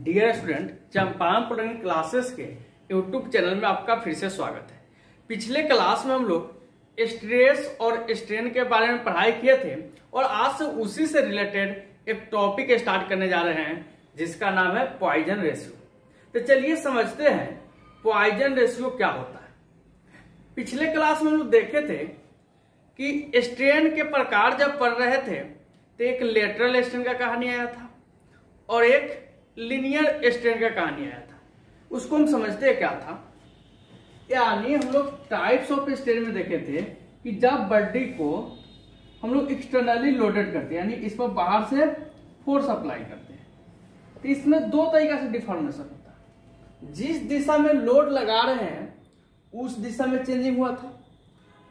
Dear student, Champaran programming classes के YouTube channel में आपका फिर से स्वागत है। पिछले क्लास में हम लोग स्ट्रेस और स्ट्रेन के बारे में पढ़ाई किए थे और आज से उसी से रिलेटेड एक टॉपिक स्टार्ट करने जा रहे हैं जिसका नाम है पॉइजन रेशियो। तो चलिए समझते हैं पॉइजन रेशियो क्या होता है। पिछले क्लास में हम लोग देखे थे कि स्ट्रेन के प्रकार जब पढ़ रहे थे तो एक लेटरल स्ट्रेन का कहानी आया था और एक लीनियर स्ट्रेन का कहानी आया था। उसको हम समझते क्या था, यानी हम लोग टाइप्स ऑफ स्ट्रेन में देखे थे कि जब बॉडी को हम लोग एक्सटर्नली लोडेड करते हैं, यानी इस पर बाहर से फोर्स अप्लाई करते हैं, तो इसमें दो तरीका से डिफॉर्मेशन होता है। जिस दिशा में लोड लगा रहे हैं उस दिशा में चेंजिंग हुआ था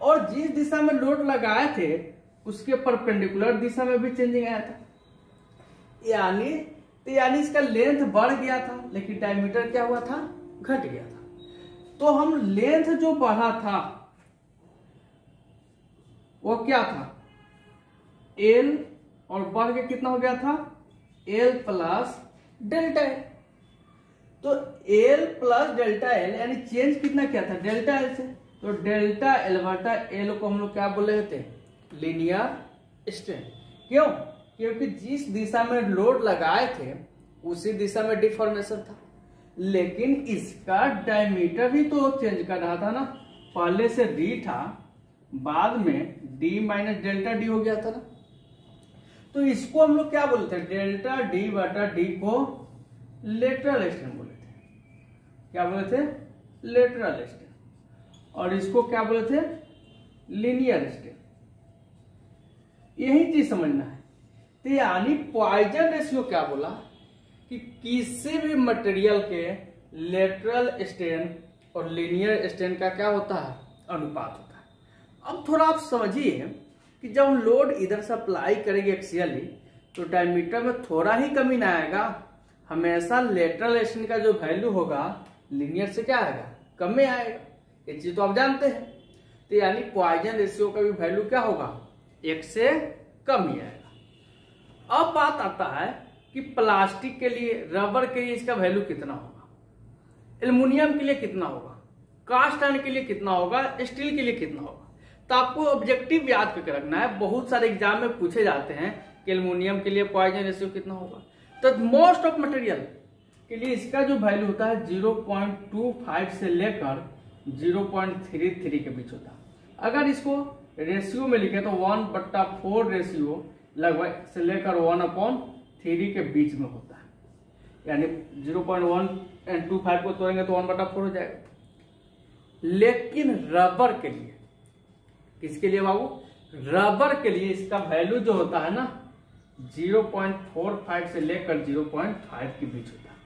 और जिस दिशा में लोड लगाए थे उसके परपेंडिकुलर दिशा में भी चेंजिंग आया था। यानी इसका लेंथ बढ़ गया था लेकिन डायमीटर क्या हुआ था, घट गया था। तो हम लेंथ जो बढ़ा था वो क्या था, एल, और बढ़ के कितना हो गया था, एल प्लस डेल्टा एल। तो एल प्लस डेल्टा एल यानी चेंज कितना किया था, डेल्टा एल से। तो डेल्टा एल बटा एल को हम लोग क्या बोल रहे थे, लीनियर स्ट्रेन। क्यों? क्योंकि जिस दिशा में लोड लगाए थे उसी दिशा में डिफॉर्मेशन था, लेकिन इसका डायमीटर भी तो चेंज कर रहा था ना। पहले से डी था, बाद में डी माइनस डेल्टा डी हो गया था ना। तो इसको हम लोग क्या बोलते हैं, डेल्टा डी बटा डी को लेटरल स्ट्रेन बोले थे। क्या बोले थे, लेटरल स्ट्रेन। और इसको क्या बोले थे, लीनियर स्ट्रेन। यही चीज समझना है। तो यानी पॉइजन रेशियो क्या बोला कि किसी भी मटेरियल के लेटरल स्ट्रेन और लीनियर स्ट्रेन का क्या होता है, अनुपात होता है। अब थोड़ा आप समझिए कि जब हम लोड इधर से अप्लाई करेंगे एक्सियली तो डायमीटर में थोड़ा ही कमी ना आएगा, हमेशा लेटरल स्ट्रेन का जो वैल्यू होगा लीनियर से क्या आएगा, कम में आएगा। ये चीज तो आप जानते हैं। तो यानी पॉइजन रेशियो का भी वैल्यू क्या होगा, एक से कम ही आएगा। अब बात आता है कि प्लास्टिक के लिए, रबर के लिए इसका वैल्यू कितना होगा, एल्युमिनियम के लिए कितना होगा, कास्ट आयरन के लिए कितना होगा, स्टील के लिए कितना होगा। तो आपको ऑब्जेक्टिव याद करके रखना है। बहुत सारे एग्जाम में पूछे जाते हैं कि एल्युमिनियम के लिए पॉइजन रेशियो कितना होगा। तो मोस्ट ऑफ मटेरियल के लिए इसका जो वैल्यू होता है 0.25 से लेकर 0.33 के बीच होता है। अगर इसको रेशियो में लिखे तो 1/4 रेशियो लगभग से लेकर 1/3 के बीच में होता है। यानी 0.125 को तोड़ेंगे तो 1/4 हो जाएगा। लेकिन रबर के लिए, किसके लिए बाबू, रबर के लिए इसका वैल्यू जो होता है ना 0.45 से लेकर 0.5 के बीच होता है।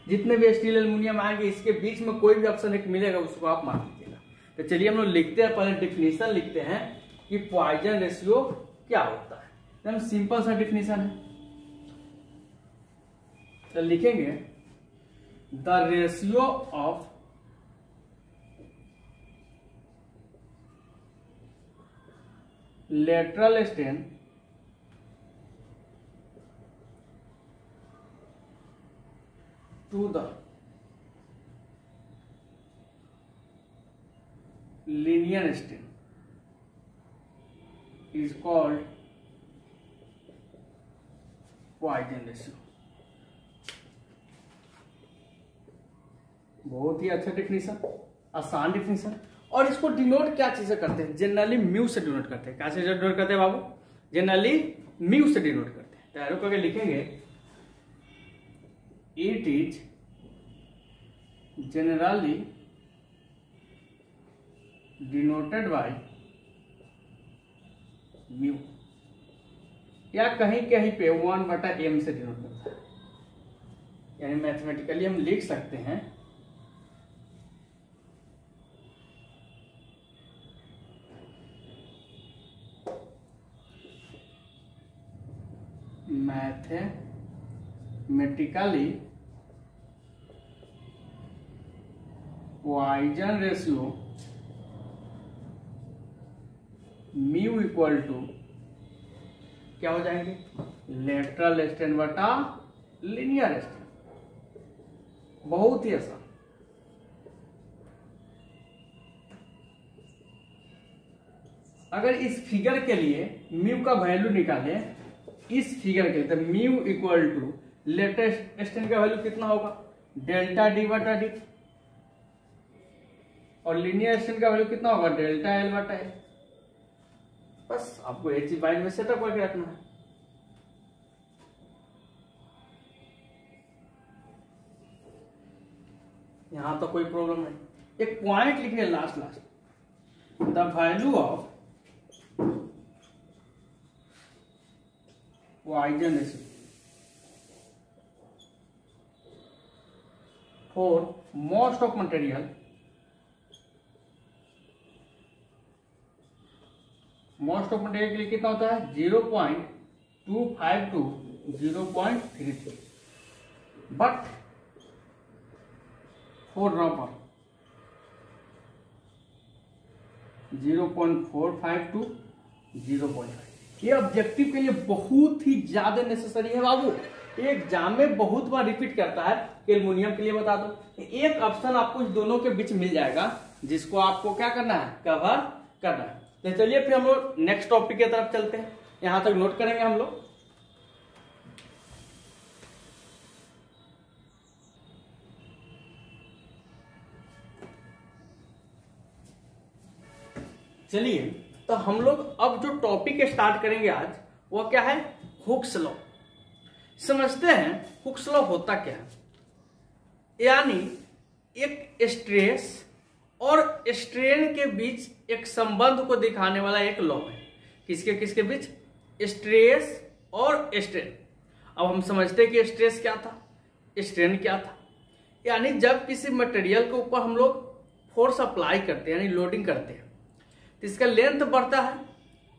जितने भी स्टील एल्युमिनियम आएंगे इसके बीच में कोई भी ऑप्शन एक मिलेगा उसको आप मान लीजिएगा। तो चलिए हम लोग लिखते हैं, पहले डिफिनीशन लिखते हैं कि पॉइजन रेशियो क्या होता है। एकदम सिंपल सा डिफिनीशन है। तो लिखेंगे the ratio of lateral strain to the linear strain is called Poisson ratio। बहुत ही अच्छा डिफिनीशन, आसान डिफिनीशन। और इसको डिनोट क्या चीज से करते हैं, जनरली म्यू से डिनोट करते हैं। क्या से डिनोट करते हैं बाबू, जनरली म्यू से डिनोट करते हैं। तैयार करके लिखेंगे it is generally denoted by mu, या कहीं कहीं पे 1/m से डिनोट करता है। यानी मैथमेटिकली हम लिख सकते हैं mathematically Poisson ratio mu equal to क्या हो जाएंगे, लेटरल स्ट्रेन बटा लीनियर स्ट्रेन। बहुत ही आसान। अगर इस फिगर के लिए म्यू का वैल्यू निकालें, इस फिगर के लिए, तो mu equal to lateral strain का वैल्यू कितना होगा, डेल्टा डी बटा डी, और लीनियर स्टैंड का वैल्यू कितना होगा, डेल्टा एल बटा एल। बस आपको एक चीज माइंड में सेटअप करके रखना है। यहां तो कोई प्रॉब्लम नहीं, एक पॉइंट लिखिए last, the value of Poisson ratio for most of material, most of material के लिए कितना होता है, 0.252 to 0.33, but for rubber 0.45 to 0.5। ये ऑब्जेक्टिव के लिए बहुत ही ज्यादा नेसेसरी है बाबू। एग्जाम में बहुत बार रिपीट करता है कि एल्युमिनियम के लिए बता दो। एक ऑप्शन आपको इस दोनों के बीच मिल जाएगा जिसको आपको क्या करना है, कवर करना है। तो चलिए फिर हम लोग नेक्स्ट टॉपिक की तरफ चलते हैं। यहां तक नोट करेंगे हम लोग। चलिए, तो हम लोग अब जो टॉपिक स्टार्ट करेंगे आज, वो क्या है, हुक्स लॉ। समझते हैं हुक्स लॉ होता क्या है। यानी एक स्ट्रेस और स्ट्रेन के बीच एक संबंध को दिखाने वाला एक लॉ है। किसके किसके बीच, स्ट्रेस और स्ट्रेन। अब हम समझते हैं कि स्ट्रेस क्या था, स्ट्रेन क्या था। यानी जब किसी मटेरियल के ऊपर हम लोग फोर्स अप्लाई करते हैं, यानी लोडिंग करते हैं, तो इसका लेंथ बढ़ता है,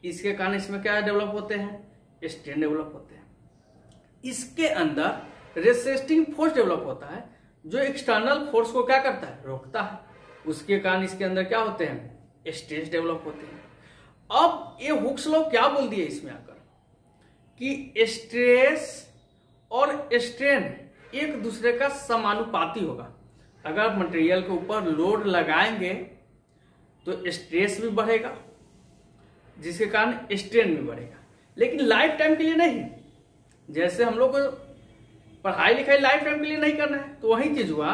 इसके कारण इसमें क्या डेवलप होते हैं, स्ट्रेन डेवलप होते हैं। इसके अंदर रेसिस्टिंग फोर्स डेवलप होता है जो एक्सटर्नल फोर्स को क्या करता है, रोकता है। उसके कारण इसके अंदर क्या होते हैं, स्ट्रेस डेवलप होते हैं। अब ये हुक्स लॉ क्या बोल दिया इसमें आकर कि स्ट्रेस और स्ट्रेन एक दूसरे का समानुपाती होगा। अगर मटेरियल के ऊपर लोड लगाएंगे तो स्ट्रेस भी बढ़ेगा, जिसके कारण स्ट्रेन भी बढ़ेगा, लेकिन लाइफ टाइम के लिए नहीं। जैसे हम लोग को पढ़ाई लिखाई लाइफ टाइम के लिए नहीं करना है, तो वही चीज हुआ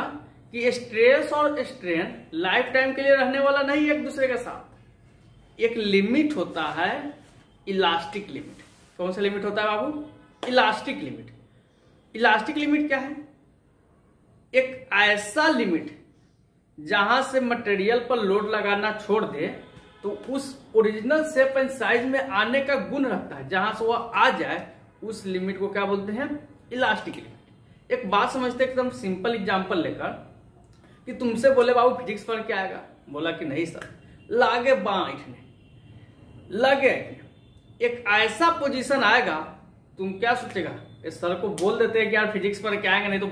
कि स्ट्रेस और स्ट्रेन लाइफ टाइम के लिए रहने वाला नहीं है एक दूसरे के साथ। एक लिमिट होता है, इलास्टिक लिमिट। कौन सा लिमिट होता है बाबू, इलास्टिक लिमिट। इलास्टिक लिमिट क्या है, एक ऐसा लिमिट जहां से मटेरियल पर लोड लगाना छोड़ दे तो उस ओरिजिनल शेप एंड साइज में आने का गुण रखता है। जहां से वह आ जाए उस लिमिट को क्या बोलते हैं, इलास्टिक लिमिट। एक बात समझते एकदम सिंपल एग्जांपल लेकर कि तुमसे बोले बाबू फिजिक्स पर क्या आएगा, बोला कि नहीं सर, लागे बैठने लगे, एक ऐसा पोजीशन आएगा, तुम क्या सोचेगा, इस सर को बोल देते हैं कि यार फिजिक्स पर क्या आएगा, नहीं तो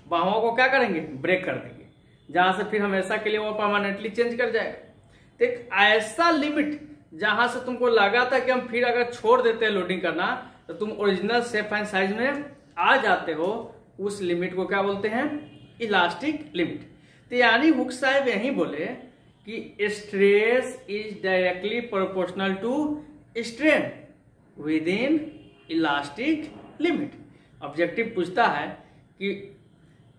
बाहों को क्या करेंगे, ब्रेक कर देंगे, जहां से फिर हमेशा के लिए वो परमानेंटली चेंज कर जाएगा। तो एक ऐसा लिमिट जहां से तुमको लगा था कि हम फिर अगर छोड़ देते हैं लोडिंग करना तो तुम ओरिजिनल शेप एंड साइज में आ जाते हो, उस लिमिट को क्या बोलते हैं, इलास्टिक लिमिट। तो यानी हुक्स साहब यही बोले कि stress is directly proportional to strain within elastic limit. Objective पूछता है कि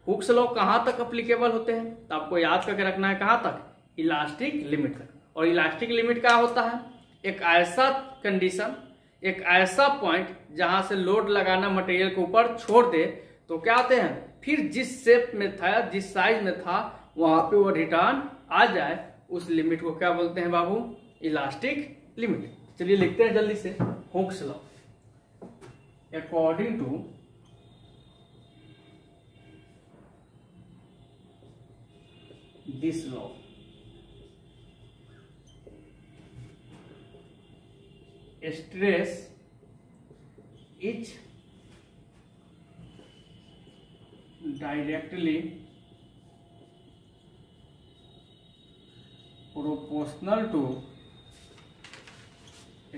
हुक्स लॉ कहां तक अप्लीकेबल होते हैं, तो आपको याद करके रखना है कहां तक, इलास्टिक लिमिट तक। और इलास्टिक लिमिट क्या होता है, एक ऐसा कंडीशन, एक ऐसा पॉइंट जहां से लोड लगाना मटेरियल के ऊपर छोड़ दे तो क्या आते हैं, फिर जिस शेप में था, जिस साइज में था, वहां पे वो रिटर्न आ जाए, उस लिमिट को क्या बोलते हैं बाबू, इलास्टिक लिमिट। चलिए लिखते हैं जल्दी से, Hooke's law. According to this law, stress is directly proportional to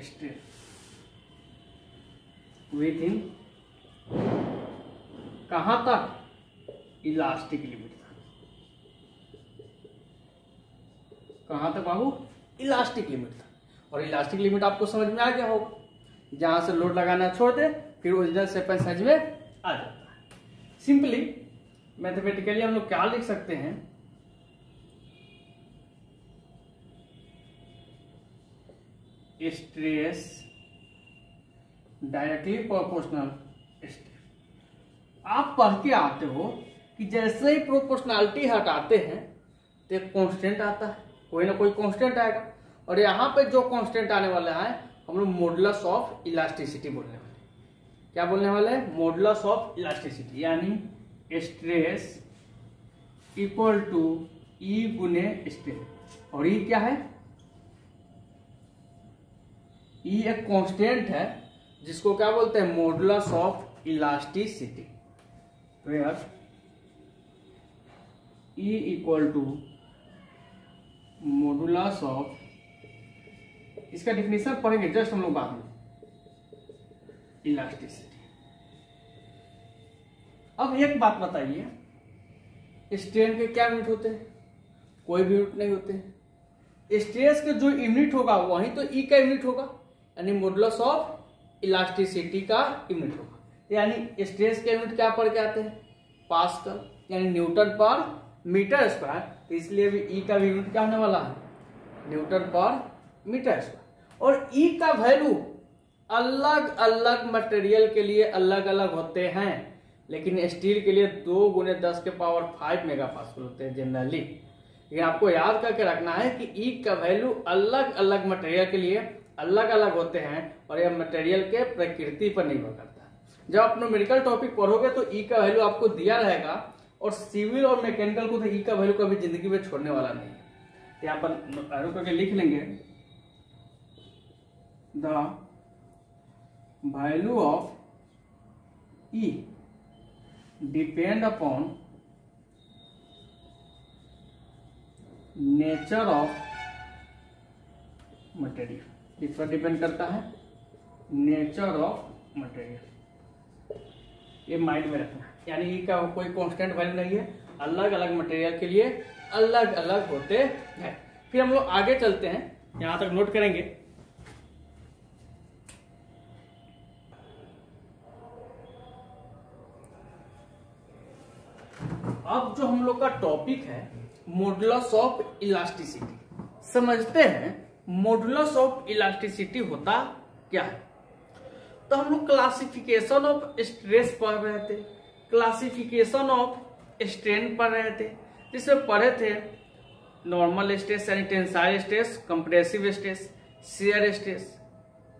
strain within कहां तक, इलास्टिक लिमिट था। कहां तक बाबू? इलास्टिक लिमिट था। और इलास्टिक लिमिट आपको समझ में आ गया होगा, जहां से लोड लगाना छोड़ दे फिर ओरिजिनल शेप एंड साइज में आ जाता है। सिंपली मैथमेटिकली हम लोग क्या लिख सकते हैं, स्ट्रेस डायरेक्टली प्रोपोर्शनल स्ट्रेस। आप पढ़ के आते हो कि जैसे ही प्रोपोर्शनलिटी हटाते हैं तो एक कांस्टेंट आता है, कोई ना कोई कांस्टेंट आएगा। और यहाँ पे जो कांस्टेंट आने वाला है हम लोग मॉडुलस ऑफ इलास्टिसिटी बोलने वाले। क्या बोलने वाले हैं? मॉडुलस ऑफ इलास्टिसिटी, यानी स्ट्रेस इक्वल टू ई गुने स्ट्रेन। और ई क्या है? ई एक कांस्टेंट है जिसको क्या बोलते हैं? Modulus of elasticity. तो यार E equal to modulus of, इसका डिफिनेशन पढ़ेंगे जस्ट हम लोग बाद में, इलास्टिसिटी। अब एक बात बताइए, स्ट्रेन के क्या यूनिट होते हैं? कोई भी यूनिट नहीं होते हैं। स्ट्रेस के जो यूनिट होगा वही तो ई का यूनिट होगा, यानी मॉडुलस ऑफ इलास्टिसिटी का यूनिट होगा। यानी स्ट्रेस के यूनिट क्या पढ़ के आते हैं? पास्कल, यानी न्यूटन पर मीटर स्क्वायर। तो इसलिए भी ई का भी यूनिट क्या होने वाला है? न्यूटन पर मीटर स्क्वायर। और ई का वैल्यू अलग अलग मटेरियल के लिए अलग अलग होते हैं, लेकिन स्टील के लिए 2 गुने 10 के पावर 5 मेगापास्कल होते हैं जनरली। लेकिन आपको याद करके रखना है कि ई का वैल्यू अलग अलग मटेरियल के लिए अलग अलग होते हैं और यह मटेरियल के प्रकृति पर निर्भर करता है। जब आप न्यूमेरिकल टॉपिक पढ़ोगे तो ई का वैल्यू आपको दिया रहेगा, और सिविल और मैकेनिकल को तो ई का वैल्यू कभी जिंदगी में छोड़ने वाला नहीं है। यहाँ पर एरो करके लिख लेंगे, the value of E depend upon nature of material. इस पर डिपेंड करता है नेचर ऑफ मटेरियल। ये माइंड में रखना, यानी ई का कोई कांस्टेंट वैल्यू नहीं है, अलग अलग मटेरियल के लिए अलग अलग होते हैं। फिर हम लोग आगे चलते हैं, यहां तक नोट करेंगे। अब जो हम लोग का टॉपिक है मॉडुलस ऑफ इलास्टिसिटी, समझते हैं मॉडुलस ऑफ इलास्टिसिटी होता क्या है। तो हम लोग क्लासिफिकेशन ऑफ स्ट्रेस पढ़ रहे थे, क्लासिफिकेशन ऑफ स्ट्रेन पढ़ रहे थे, जिसमें पढ़े थे नॉर्मल स्ट्रेस यानी tensile stress, compressive stress, shear stress,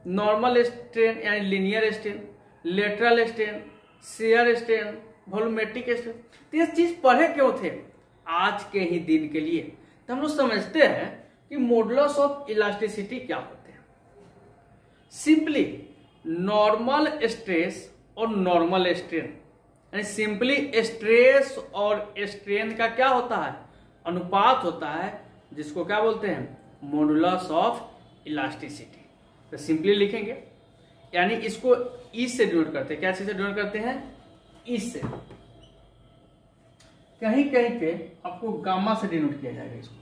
normal strain यानी linear strain, lateral strain, shear strain, volumetric strain. तो ये चीज पढ़े क्यों थे? आज के ही दिन के लिए। तो हम लोग समझते हैं कि मॉडुलस ऑफ इलास्टिसिटी क्या होते हैं। सिंपली नॉर्मल स्ट्रेस और नॉर्मल स्ट्रेन, यानी सिंपली स्ट्रेस और स्ट्रेन का क्या होता है? अनुपात होता है, जिसको क्या बोलते हैं? Modulus of elasticity. तो सिंपली लिखेंगे, यानी इसको ई से डिनोट करते हैं। क्या चीज से डिनोट करते हैं? ई से। कहीं कहीं पे आपको गामा से डिनोट किया जाएगा इसको,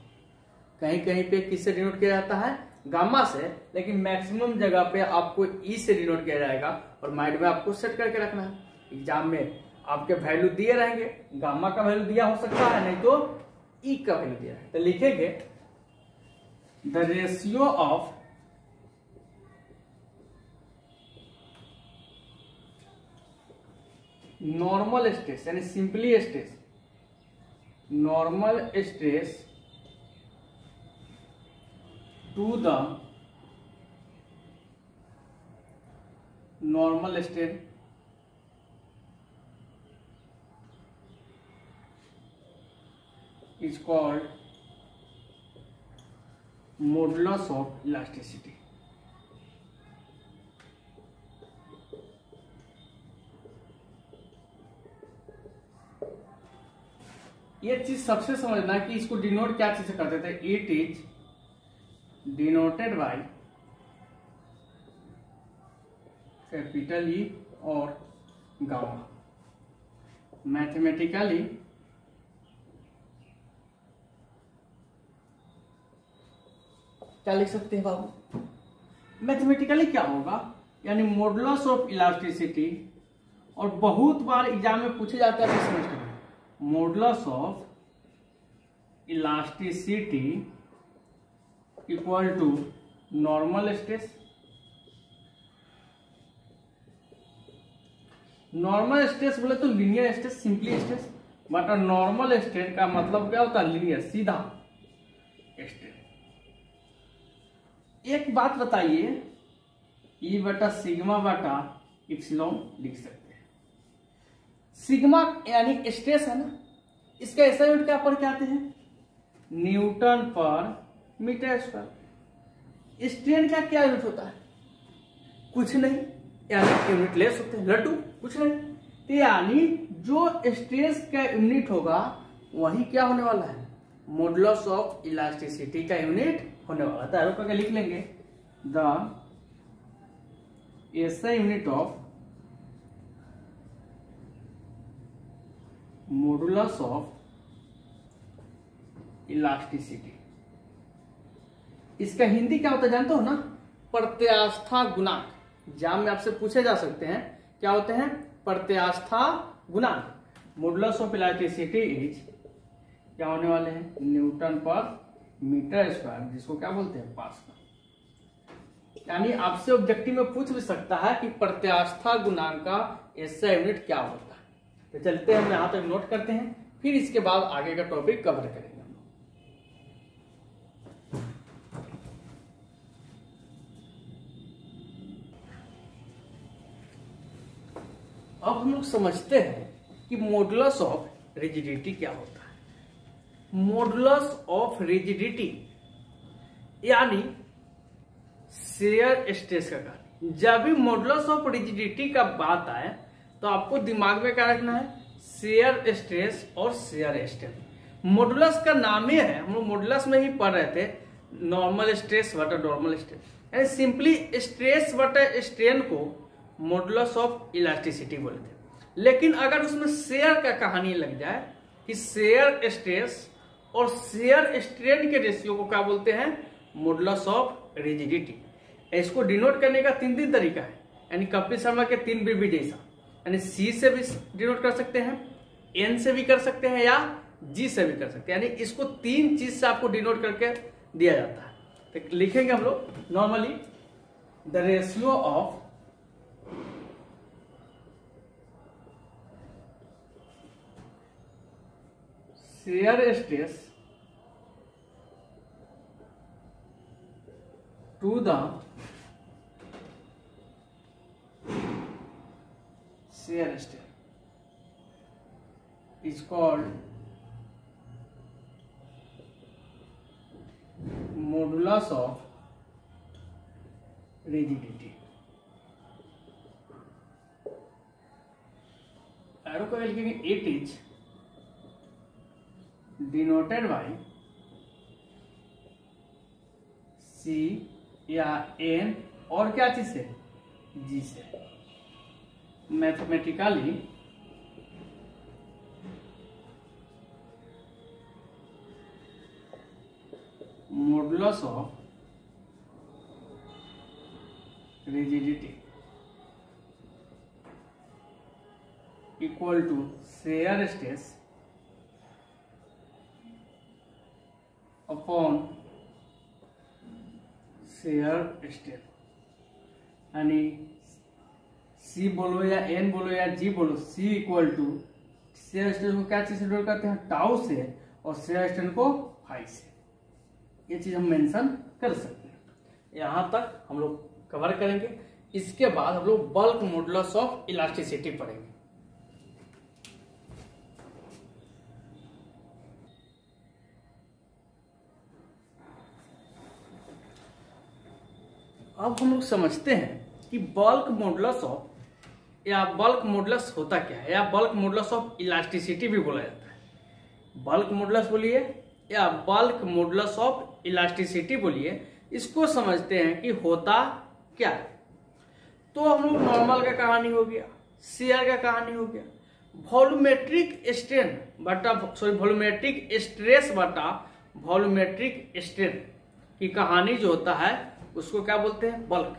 कहीं कहीं पे किससे डिनोट किया जाता है? गामा से। लेकिन मैक्सिमम जगह पे आपको ई से डिनोट किया जाएगा, और माइंड में आपको सेट करके रखना है। एग्जाम में आपके वैल्यू दिए रहेंगे, गामा का वैल्यू दिया हो सकता है, नहीं तो ई का वैल्यू दिया है। तो लिखेंगे the ratio of normal stress, यानी simply stress, normal stress to the normal strain is called modulus of elasticity. ये चीज सबसे समझना कि इसको डिनोट क्या चीज से करते थे। It is denoted by capital E और गामा। मैथमेटिकली क्या लिख सकते हैं बाबू, मैथमेटिकली क्या होगा, यानी मॉडुलस ऑफ इलास्टिसिटी, और बहुत बार एग्जाम में पूछे जाता है इस सेमेस्टर में, modulus of elasticity equal to normal stress. Normal stress बोले तो linear stress, simply stress, but normal strain का मतलब क्या होता है, लीनियर, सीधा स्ट्रेन। एक बात बताइए, ई बटा सिग्मा बटा इप्सिलॉन लिख सकते हैं। सिग्मा यानी स्ट्रेस है ना, इसका ऐसा यूनिट क्या पर क्या आते हैं, न्यूटन पर मीटर स्क्वायर। स्ट्रेन का क्या यूनिट होता है, कुछ नहीं, यानी यूनिट लेस होते हैं, लड्डू, कुछ नहीं। तो यानी जो स्ट्रेस का यूनिट होगा वही क्या होने वाला है, मॉडुलस ऑफ इलास्टिसिटी का यूनिट होने वाला है। तो एरो करके लिख लेंगे, the SI unit of modulus of elasticity. इसका हिंदी क्या होता है जानते हो ना, प्रत्यास्था गुणांक। एग्जाम में आपसे पूछे जा सकते हैं, क्या होते हैं, प्रत्यास्था गुणांक। मॉडुलस ऑफ इलास्टिसिटी इज क्या होने वाले हैं, न्यूटन पर मीटर स्क्वायर, जिसको क्या बोलते हैं, पास्कल। यानी आपसे ऑब्जेक्टिव में पूछ भी सकता है कि प्रत्यास्था गुणांक का SI यूनिट क्या होता है। तो चलते हैं, हम यहां तक नोट करते हैं, फिर इसके बाद आगे का टॉपिक कवर करेंगे। अब हम लोग समझते हैं कि मॉडुलस ऑफ रिजिडिटी क्या होता है। मॉडुलस ऑफ रिजिडिटी यानी शेयर स्ट्रेस का कार्य। जब भी मॉडुलस ऑफ रिजिडिटी का बात आए तो आपको दिमाग में क्या रखना है, शेयर स्ट्रेस और शेयर स्ट्रेन। मॉडुलस का नाम ही है, हम लोग मॉडुलस में ही पढ़ रहे थे, नॉर्मल स्ट्रेस बटा नॉर्मल स्ट्रेन, यानी सिंपली स्ट्रेस बटा स्ट्रेन को मॉडुलस ऑफ इलास्टिसिटी बोलते हैं। लेकिन अगर उसमें शेयर का कहानी लग जाए कि शेयर स्ट्रेस और शेयर स्ट्रेन के रेशियो को क्या बोलते हैं, मॉडुलस ऑफ रिजिडिटी। इसको डिनोट करने का 3 तरीका है, यानी कपिल शर्मा के 3 बीबी जैसा, यानी C से भी डिनोट कर सकते हैं, N से भी कर सकते हैं, या G से भी कर सकते हैं। यानी इसको 3 चीज से आपको डिनोट करके दिया जाता है। तो लिखेंगे हम लोग normally, the ratio of shear stress to the shear strain is called modulus of rigidity. Arrow को लिखेंगे, it is denoted by C या N और क्या चीज से, G से। Mathematically modulus of rigidity equal to shear stress upon shear strain. यानी C बोलो या N बोलो या G बोलो, C equal to shear strain को क्या चीज से डिनोट करते हैं, टाउ से, और शेयर स्ट्रेन को फाई से। ये चीज हम मेंशन कर सकते हैं। यहां तक हम लोग कवर करेंगे। इसके बाद हम लोग बल्क मॉडुलस ऑफ इलास्टिसिटी पढ़ेंगे। अब हम लोग समझते हैं कि बल्क मॉडुलस ऑफ, या बल्क मॉडुलस होता क्या है, या बल्क मॉडुलस ऑफ इलास्टिसिटी भी बोला जाता है। बल्क मॉडुलस बोलिए या बल्क मॉडुलस ऑफ इलास्टिसिटी बोलिए, इसको समझते हैं कि होता क्या है। तो हम लोग नॉर्मल का कहानी हो गया, शेयर का कहानी हो गया, वॉल्यूमेट्रिक स्ट्रेन बटा वॉल्यूमेट्रिक स्ट्रेस बटा वॉल्यूमेट्रिक स्ट्रेन। कि कहानी जो होता है उसको क्या बोलते हैं, बल्क।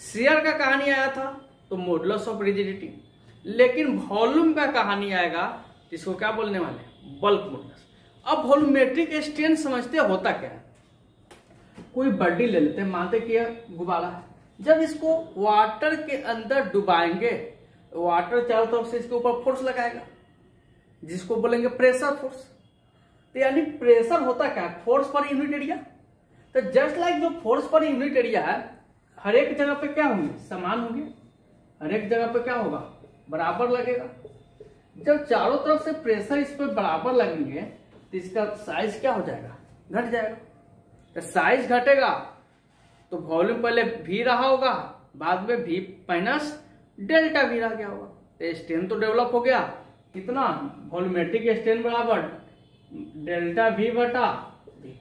शेयर का कहानी आया था तो मॉडुलस ऑफ रिजिडिटी, लेकिन वॉल्यूम का कहानी आएगा जिसको क्या बोलने वाले हैं, बल्क मॉडुलस। अब वॉल्यूमेट्रिक स्ट्रेन समझते होता क्या है, कोई बॉडी ले लेते हैं, मानते कि यह गुब्बारा है, जब इसको वाटर के अंदर डुबाएंगे, वाटर चारों तरफ से इसके ऊपर फोर्स लगाएगा जिसको बोलेंगे प्रेशर फोर्स। तो यानी प्रेशर होता क्या है, फोर्स पर यूनिट एरिया। तो जस्ट लाइक जो फोर्स पर यूनिट एरिया है हर एक जगह पे क्या होंगे, समान होंगे, हर एक जगह पे क्या होगा, बराबर लगेगा। जब चारों तरफ से प्रेशर इस पर बराबर लगेंगे तो इसका साइज क्या हो जाएगा, घट जाएगा। तो साइज घटेगा तो वॉल्यूम पहले v रहा होगा, बाद में v माइनस डेल्टा v रह गया होगा। तो स्ट्रेन तो डेवलप हो गया, कितना, वॉल्यूमेट्रिक स्ट्रेन बराबर डेल्टा v बटा v।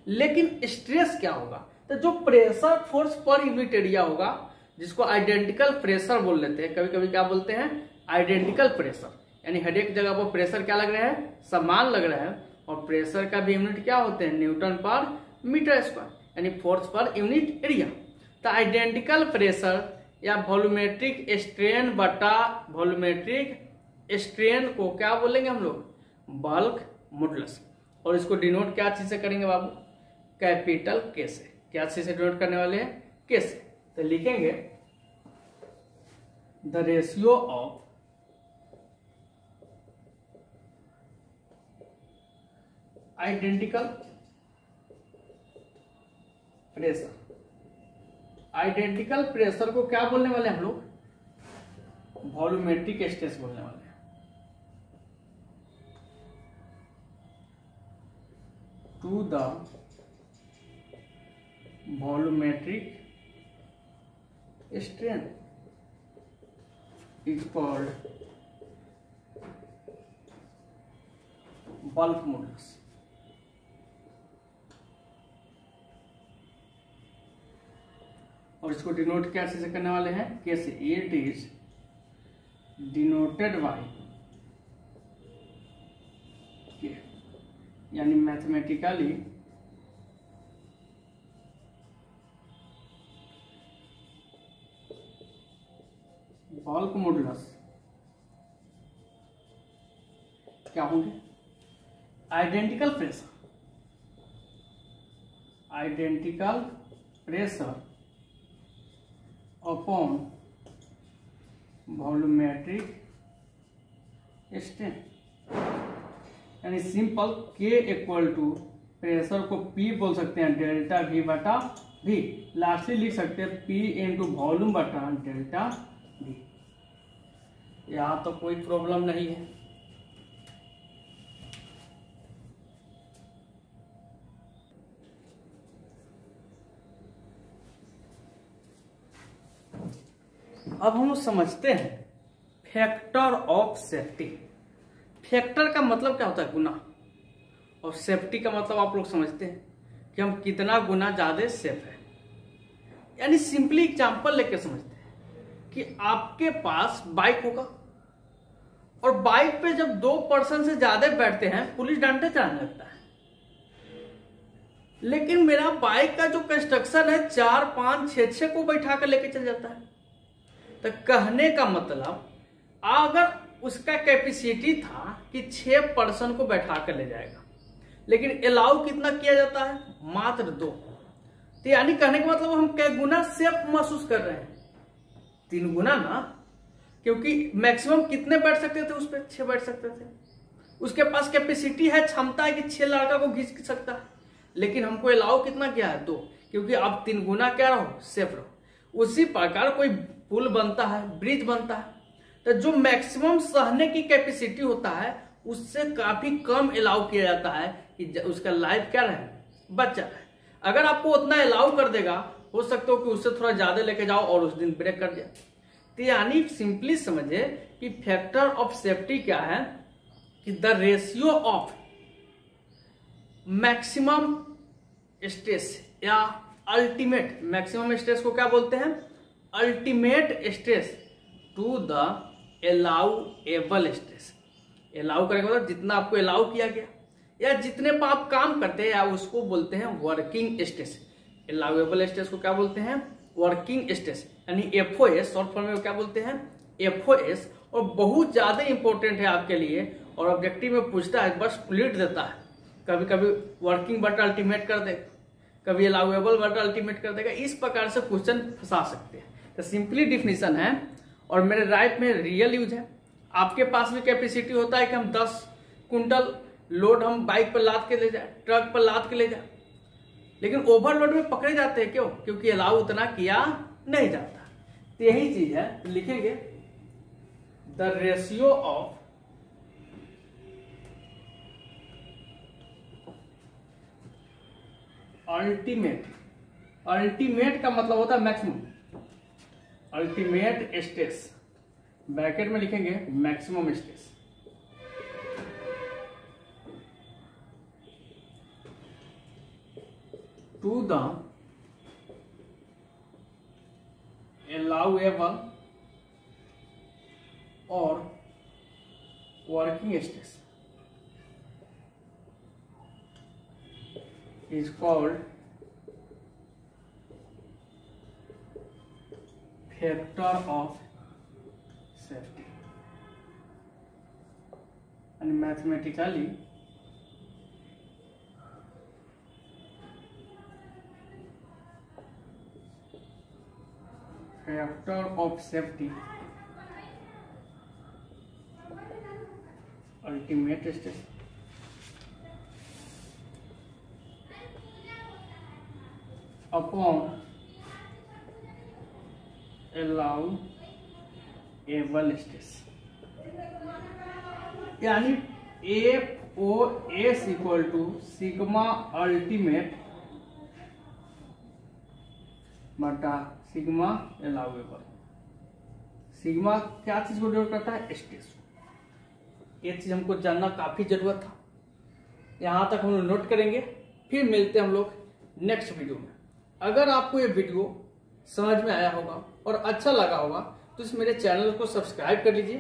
लेकिन स्ट्रेस क्या होगा, तो जो pressure force per unit area होगा जिसको आइडेंटिकल प्रेशर बोल लेते हैं, कभी कभी क्या बोलते हैं, आइडेंटिकल प्रेशर, यानी हर एक जगह पर प्रेशर क्या लग रहा है, समान लग रहा है। और प्रेशर का भी यूनिट क्या होते हैं, न्यूटन पर मीटर स्क्वायर, यानी फोर्स पर यूनिट एरिया। तो आइडेंटिकल प्रेशर या वॉल्यूमेट्रिक स्ट्रेन बटा वॉल्यूमेट्रिक स्ट्रेन को क्या बोलेंगे हम लोग, बल्क मॉडुलस। और इसको डिनोट क्या चीज से करेंगे बाबू, कैपिटल के से। क्या चीज से डिनोट करने वाले हैं, के से। तो लिखेंगे the ratio of identical pressure. Identical pressure को क्या बोलने वाले हम लोग, वॉल्यूमेट्रिक स्ट्रेस बोलने वाले हैं। To the volumetric strain is called bulk modulus. और इसको डिनोट क्या से करने वाले हैं, के से। इट इज डिनोटेड बाय के, यानी मैथमेटिकली बल्क मॉडुलस क्या होंगे, identical pressure, identical pressure upon volumetric strain, यानी सिंपल के इक्वल टू प्रेशर को P बोल सकते हैं डेल्टा V बटा V, लास्टली लिख सकते हैं P इंटू वॉल्यूम बटा डेल्टा V। यहां तो कोई प्रॉब्लम नहीं है। अब हम समझते हैं फैक्टर ऑफ सेफ्टी। फैक्टर का मतलब क्या होता है, गुना, और सेफ्टी का मतलब आप लोग समझते हैं कि हम कितना गुना ज्यादा सेफ है। यानी सिंपली एग्जांपल लेके समझते हैं कि आपके पास बाइक होगा और बाइक पे जब 2 पर्सन से ज्यादा बैठते हैं पुलिस डंडे चलाने लगता है। लेकिन मेरा बाइक का जो कंस्ट्रक्शन है 4, 5, 6 को बैठा कर लेके चल जाता है। तो कहने का मतलब अगर उसका कैपेसिटी था कि 6 पर्सन को बैठा कर ले जाएगा, लेकिन अलाउ कितना किया जाता है, मात्र 2। तो यानी कहने का मतलब हम क्या गुना सेफ महसूस कर रहे हैं, 3 गुना ना, क्योंकि मैक्सिमम कितने बैठ सकते थे उस पर, 6 बैठ सकते थे। उसके पास कैपेसिटी है, क्षमता है कि 6 लड़का को खींच सकता है, लेकिन हमको अलाउ कितना किया है, 2, क्योंकि आप 3 गुना क्या रहो, सेफ रहो। उसी प्रकार कोई पुल बनता है, ब्रिज बनता है, तो जो मैक्सिमम सहने की कैपेसिटी होता है उससे काफी कम अलाउ किया जाता है कि उसका लाइफ क्या रहे, बच जाए। अगर आपको उतना अलाउ कर देगा, हो सकता हो कि उससे थोड़ा ज्यादा लेके जाओ और उस दिन ब्रेक कर दिया। तो यानी सिंपली समझे कि फैक्टर ऑफ सेफ्टी क्या है, कि the ratio of maximum stress या अल्टीमेट, मैक्सिमम स्ट्रेस को क्या बोलते हैं, ultimate stress to the allowable stress. Allow करेंगे मतलब जितना आपको अलाउ किया गया, या जितने पर आप काम करते हैं, या उसको बोलते हैं वर्किंग स्ट्रेस। अलाउएबल स्ट्रेस को क्या बोलते हैं? वर्किंग स्ट्रेस, यानी एफओएस, शॉर्ट फॉर्म में क्या बोलते हैं? एफओएस। और बहुत ज्यादा इंपॉर्टेंट है आपके लिए, और ऑब्जेक्टिव में पूछता है, बस प्लीट देता है, कभी कभी वर्किंग बट अल्टीमेट कर देगा, कभी अलाउएबल बट अल्टीमेट कर देगा। इस प्रकार से क्वेश्चन फंसा सकते हैं। तो सिंपली डिफिनीशन है, और मेरे राइट में रियल यूज है। आपके पास भी कैपेसिटी होता है कि हम 10 कुंटल लोड हम बाइक पर लाद के ले जाए, ट्रक पर लाद के ले जाए, लेकिन ओवरलोड में पकड़े जाते हैं। क्यों? क्योंकि अलाउ उतना किया नहीं जाता। तो यही चीज है, तो लिखेंगे the ratio of ultimate, ultimate का मतलब होता है मैक्सिमम, अल्टीमेट स्ट्रेस, ब्रैकेट में लिखेंगे maximum stress, to the allowable और working stress is called factor of safety, and mathematically factor of safety ultimate stress upon allowable stress, यानी FOS equal to sigma ultimate बटा sigma allowable. Sigma क्या चीज को denote करता है? Stress. ये चीज हमको जानना काफी जरूरत था। यहां तक हम लोग नोट करेंगे, फिर मिलते हैं हम लोग नेक्स्ट वीडियो में। अगर आपको ये वीडियो समझ में आया होगा और अच्छा लगा होगा तो इस मेरे चैनल को सब्सक्राइब कर लीजिए